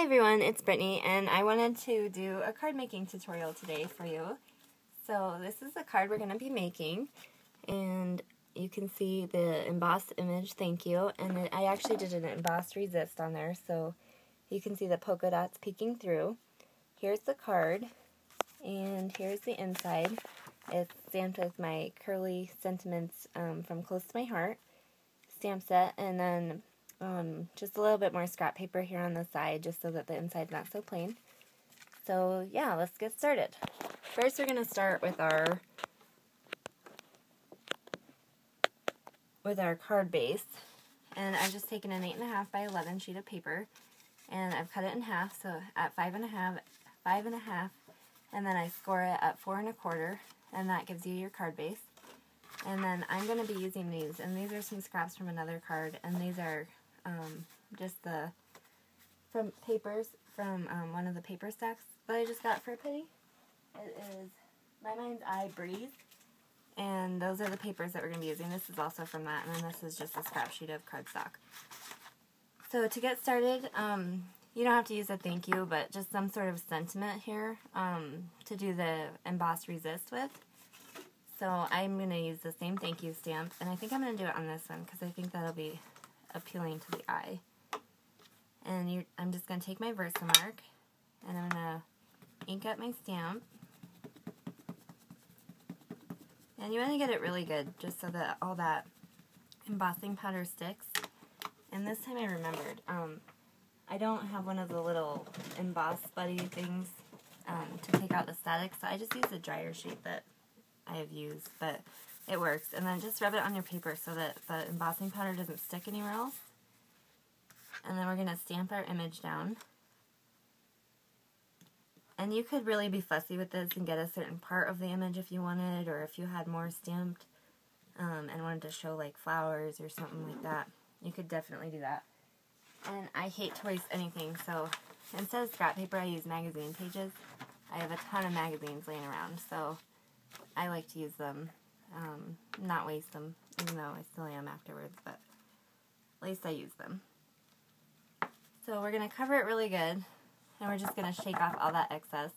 Hi everyone, it's Brittany, and I wanted to do a card making tutorial today for you. So this is the card we're going to be making, and you can see the embossed image, thank you, and I actually did an embossed resist on there, so you can see the polka dots peeking through. Here's the card, and here's the inside. It's stamped with my Curly Sentiments from Close to My Heart stamp set, and then just a little bit more scrap paper here on the side just so that the inside's not so plain. So yeah, let's get started. First we're going to start with our card base, and I've just taken an 8.5 by 11 sheet of paper and I've cut it in half, so at 5.5, 5.5, and then I score it at 4 1/4, and that gives you your card base. And then I'm going to be using these, and these are some scraps from another card, and these are just from papers from one of the paper stacks that I just got for a penny. It is My Mind's Eye Breeze, and those are the papers that we're going to be using. This is also from that, and then this is just a scrap sheet of cardstock. So to get started, you don't have to use a thank you, but just some sort of sentiment here to do the embossed resist with. So I'm going to use the same thank you stamp, and I think I'm going to do it on this one because I think that'll be appealing to the eye. And I'm just going to take my Versamark, and I'm going to ink up my stamp. And you want to get it really good just so that all that embossing powder sticks. And this time I remembered, I don't have one of the little emboss buddy things to take out the static, so I just use a dryer sheet that I have used, but it works. And then just rub it on your paper so that the embossing powder doesn't stick anywhere else. And then we're going to stamp our image down. And you could really be fussy with this and get a certain part of the image if you wanted, or if you had more stamped and wanted to show like flowers or something like that. You could definitely do that. And I hate to waste anything, so instead of scrap paper I use magazine pages. I have a ton of magazines laying around, so I like to use them, not waste them, even though I still am afterwards, but at least I use them. So we're going to cover it really good, and we're just going to shake off all that excess.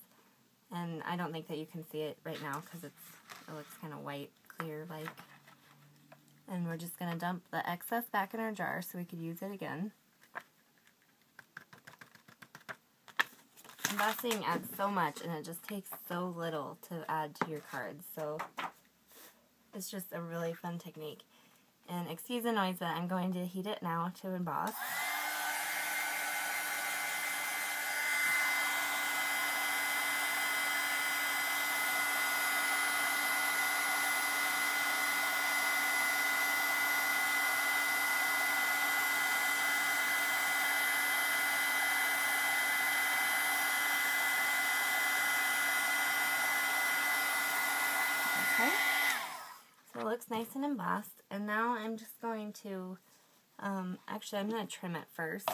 And I don't think that you can see it right now because it looks kind of white, clear-like. And we're just going to dump the excess back in our jar so we could use it again. Embossing adds so much, and it just takes so little to add to your cards, so it's just a really fun technique. And excuse the noise, but I'm going to heat it now to emboss. Okay, so it looks nice and embossed, and now I'm just going to, actually I'm going to trim it first.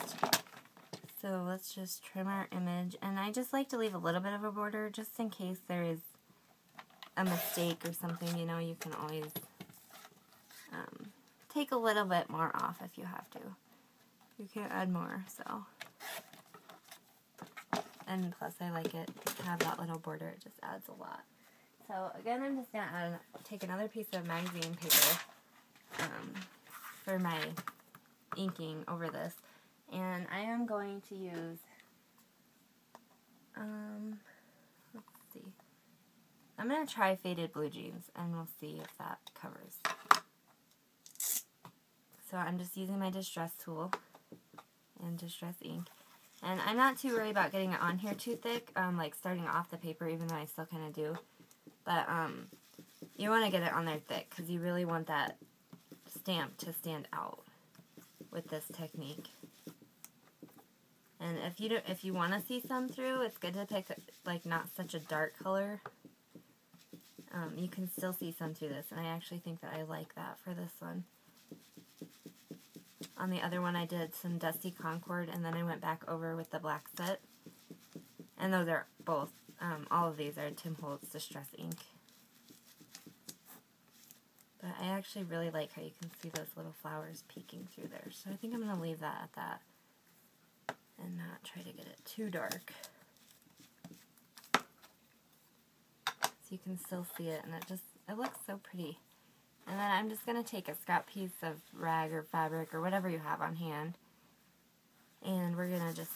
So let's just trim our image, and I just like to leave a little bit of a border just in case there is a mistake or something, you know, you can always take a little bit more off if you have to. You can add more, so. And plus I like it to have that little border, it just adds a lot. So again, I'm just going to take another piece of magazine paper for my inking over this. And I am going to use, let's see, I'm going to try Faded Blue Jeans, and we'll see if that covers. So I'm just using my Distress tool and Distress ink. And I'm not too worried about getting it on here too thick, like starting off the paper, even though I still kind of do. But you want to get it on there thick because you really want that stamp to stand out with this technique. And if you want to see some through, it's good to pick like not such a dark color. You can still see some through this, and I actually think that I like that for this one. On the other one I did some Dusty Concord, and then I went back over with the black soot. And those are both, all of these are Tim Holtz Distress ink. But I actually really like how you can see those little flowers peeking through there. So I think I'm going to leave that at that. and not try to get it too dark. So you can still see it, and it looks so pretty. And then I'm just going to take a scrap piece of rag or fabric or whatever you have on hand, and we're going to just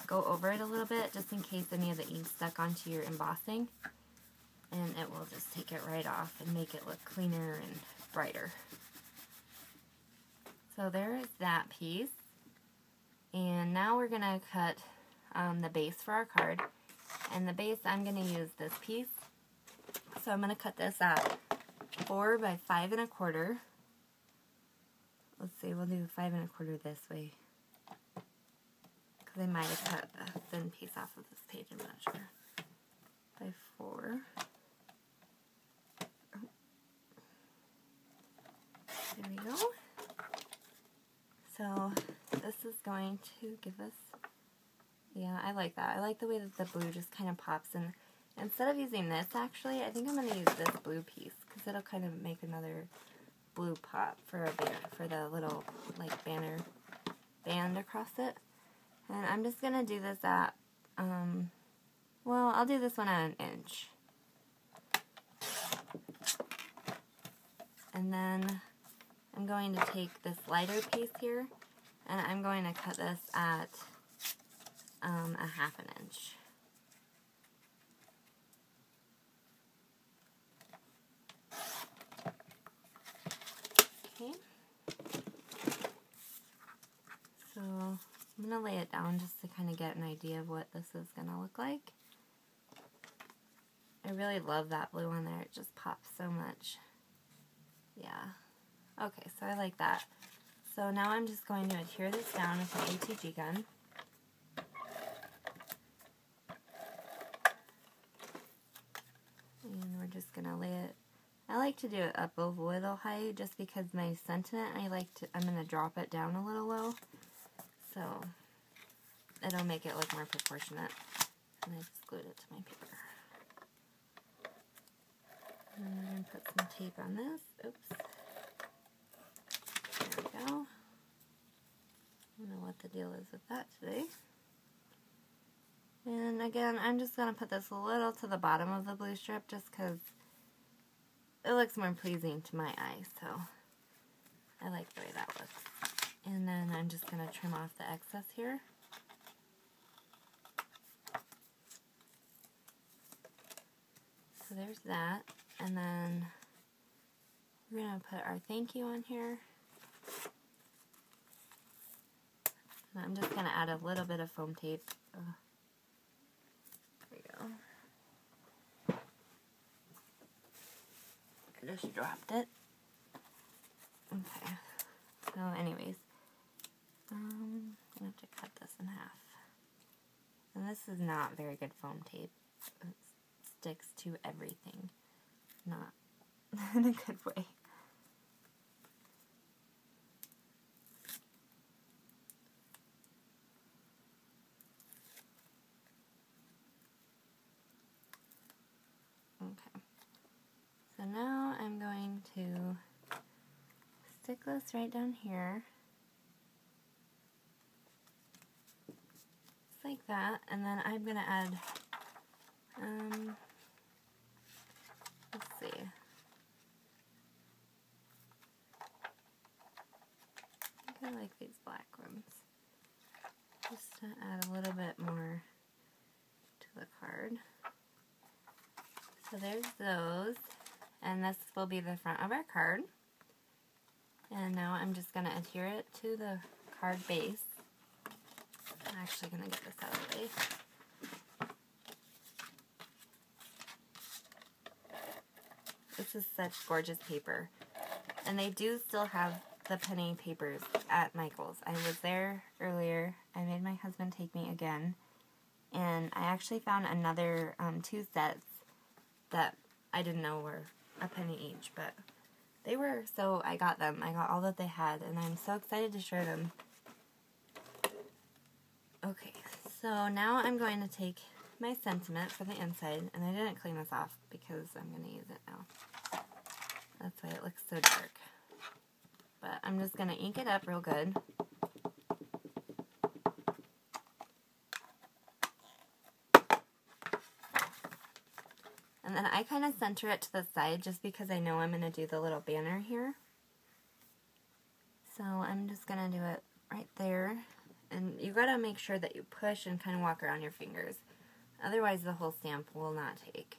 go over it a little bit just in case any of the ink stuck onto your embossing, and it will just take it right off and make it look cleaner and brighter. So there is that piece, and now we're going to cut the base for our card, and the base I'm going to use this piece. So I'm going to cut this at 4 by 5 1/4. Let's see, we'll do 5 1/4 this way, because I might have cut a thin piece off of this page, I'm not sure. By 4. Oh. There we go. So this is going to give us, yeah, I like that. I like the way that the blue just kind of pops in. Instead of using this, actually, I think I'm going to use this blue piece, because it'll kind of make another blue pop for a banner, for the little, like, banner band across it. And I'm just going to do this at, well, I'll do this one at 1 inch. And then I'm going to take this lighter piece here, and I'm going to cut this at a 1/2 inch. Okay. So I'm going to lay it down just to kind of get an idea of what this is going to look like. I really love that blue on there. It just pops so much. Yeah. Okay, so I like that. So now I'm just going to adhere this down with an ATG gun. And we're just going to lay it. I like to do it up a little high just because my sentiment, I'm going to drop it down a little low. So it'll make it look more proportionate. And I just glued it to my paper. And I'm going to put some tape on this. Oops. There we go. I don't know what the deal is with that today. And again, I'm just going to put this a little to the bottom of the blue strip just because it looks more pleasing to my eye, so I like the way that looks. And then I'm just going to trim off the excess here. So there's that. And then we're going to put our thank you on here. And I'm just going to add a little bit of foam tape. There we go. I just dropped it. Okay. So anyways, I'm going to have to cut this in half. And this is not very good foam tape. It sticks to everything. Not in a good way. Okay. So now I'm going to stick this right down here. Just like that. And then I'm going to add, let's see. I like these black ones. Just to add a little bit more to the card. So there's those. And this will be the front of our card. And now I'm just going to adhere it to the card base. I'm actually going to get this out of the way. This is such gorgeous paper. And they do still have the penny papers at Michael's. I was there earlier. I made my husband take me again. And I actually found another 2 sets that I didn't know were a penny each, but they were, so I got them. I got all that they had, and I'm so excited to share them. Okay, so now I'm going to take my sentiment for the inside, and I didn't clean this off because I'm going to use it now. That's why it looks so dark. But I'm just going to ink it up real good. And then I kind of center it to the side just because I know I'm going to do the little banner here. So I'm just going to do it right there. And you got to make sure that you push and kind of walk around your fingers. Otherwise the whole stamp will not take.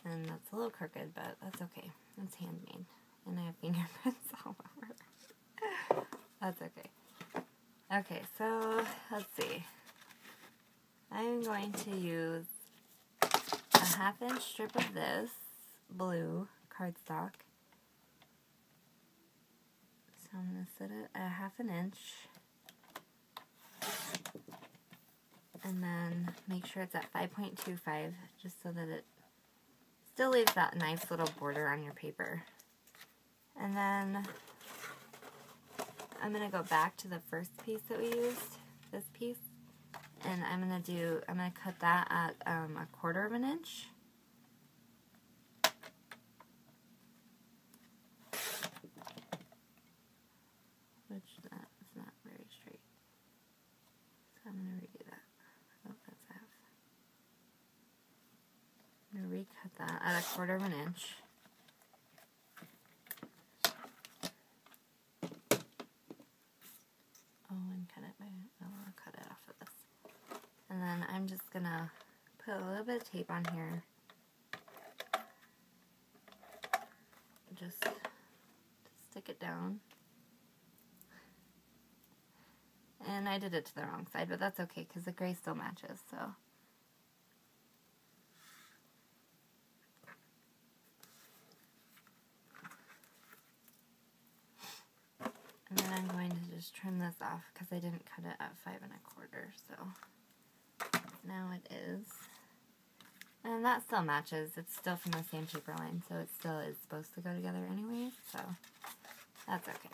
And that's a little crooked, but that's okay. It's handmade. And I have fingerprints all over. That's okay. Okay, so let's see. I'm going to use a 1/2 inch strip of this blue cardstock. So I'm going to set it at 1/2 inch. And then make sure it's at 5.25 just so that it still leaves that nice little border on your paper. And then I'm going to go back to the first piece that we used, this piece, and I'm going to cut that at 1/4 inch. Which that is not very straight. So I'm going to redo that. Oh, that's half. I'm going to recut that at 1/4 inch. I'll cut it off of this. And then I'm just going to put a little bit of tape on here. Just to stick it down. And I did it to the wrong side, but that's okay because the gray still matches, so. And then I'm going to just trim this off because I didn't cut it at 5 1/4, so now it is. And that still matches. It's still from the same paper line, so it still is supposed to go together anyway, so that's okay.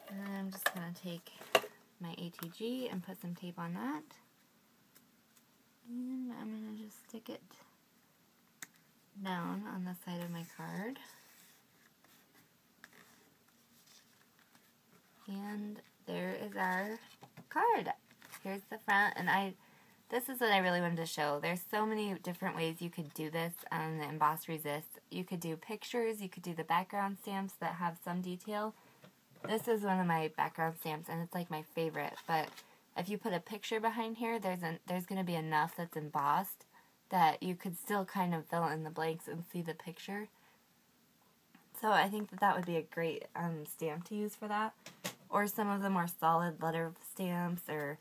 And then I'm just going to take my ATG and put some tape on that. And I'm going to just stick it down on the side of my card. And there is our card. Here's the front, and this is what I really wanted to show. There's so many different ways you could do this on the Emboss Resist. You could do pictures, you could do the background stamps that have some detail. This is one of my background stamps, and it's like my favorite, but if you put a picture behind here, there's going to be enough that's embossed that you could still kind of fill in the blanks and see the picture. So I think that would be a great stamp to use for that. Or some of the more solid letter stamps, or,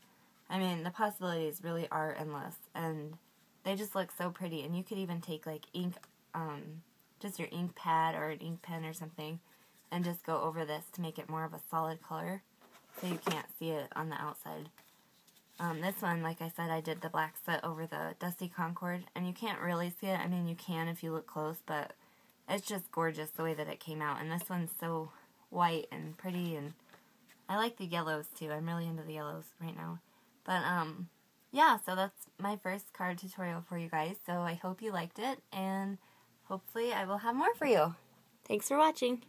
I mean, the possibilities really are endless, and they just look so pretty. And you could even take like ink, just your ink pad or an ink pen or something, and just go over this to make it more of a solid color, so you can't see it on the outside. This one, like I said, I did the black set over the Dusty Concord, and you can't really see it. I mean, you can if you look close, but it's just gorgeous the way that it came out. And this one's so white and pretty, and I like the yellows too. I'm really into the yellows right now. But, yeah, so that's my first card tutorial for you guys. So I hope you liked it, and hopefully I will have more for you. Thanks for watching.